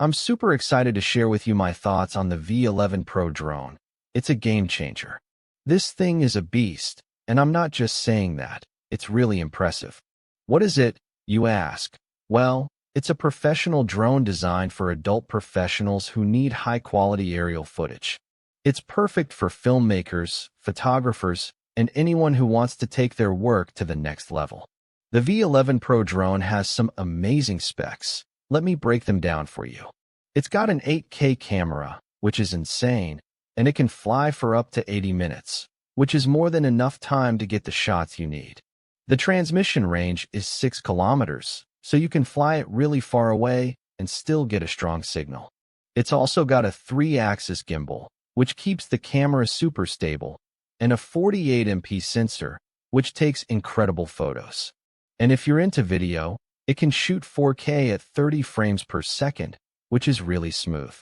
I'm super excited to share with you my thoughts on the V11PRO drone. It's a game changer. This thing is a beast, and I'm not just saying that. It's really impressive. What is it, you ask? Well, it's a professional drone designed for adult professionals who need high-quality aerial footage. It's perfect for filmmakers, photographers, and anyone who wants to take their work to the next level. The V11PRO drone has some amazing specs. Let me break them down for you. It's got an 8K camera, which is insane, and it can fly for up to 80 minutes, which is more than enough time to get the shots you need. The transmission range is 6 kilometers, so you can fly it really far away and still get a strong signal. It's also got a 3-axis gimbal, which keeps the camera super stable, and a 48MP sensor, which takes incredible photos. And if you're into video, it can shoot 4K at 30 frames per second, which is really smooth.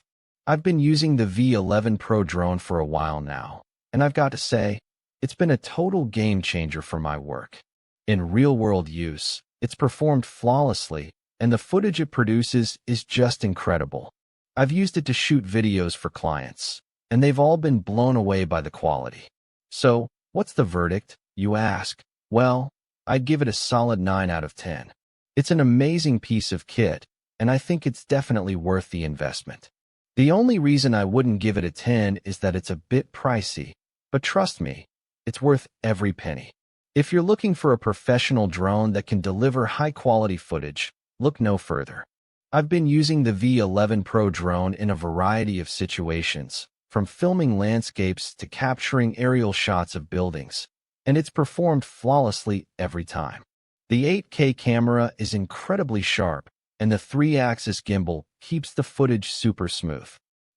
I've been using the V11PRO drone for a while now, and I've got to say, it's been a total game changer for my work. In real-world use, it's performed flawlessly, and the footage it produces is just incredible. I've used it to shoot videos for clients, and they've all been blown away by the quality. So, what's the verdict, you ask? Well, I'd give it a solid 9 out of 10. It's an amazing piece of kit, and I think it's definitely worth the investment. The only reason I wouldn't give it a 10 is that it's a bit pricey, but trust me, it's worth every penny. If you're looking for a professional drone that can deliver high-quality footage, look no further. I've been using the V11PRO drone in a variety of situations, from filming landscapes to capturing aerial shots of buildings, and it's performed flawlessly every time. The 8K camera is incredibly sharp, and the 3-axis gimbal keeps the footage super smooth.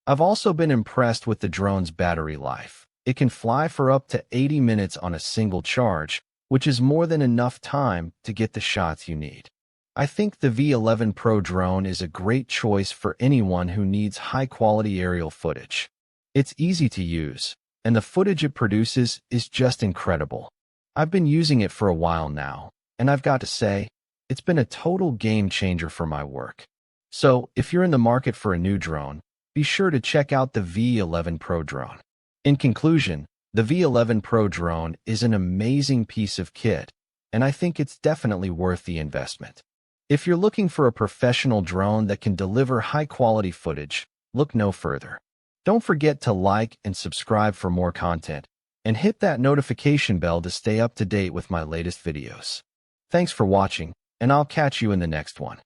I've also been impressed with the drone's battery life. It can fly for up to 80 minutes on a single charge, which is more than enough time to get the shots you need. I think the V11PRO drone is a great choice for anyone who needs high-quality aerial footage. It's easy to use, and the footage it produces is just incredible. I've been using it for a while now, and I've got to say, it's been a total game changer for my work. So, if you're in the market for a new drone, be sure to check out the V11PRO drone. In conclusion, the V11PRO drone is an amazing piece of kit, and I think it's definitely worth the investment. If you're looking for a professional drone that can deliver high-quality footage, look no further. Don't forget to like and subscribe for more content, and hit that notification bell to stay up to date with my latest videos. Thanks for watching, and I'll catch you in the next one.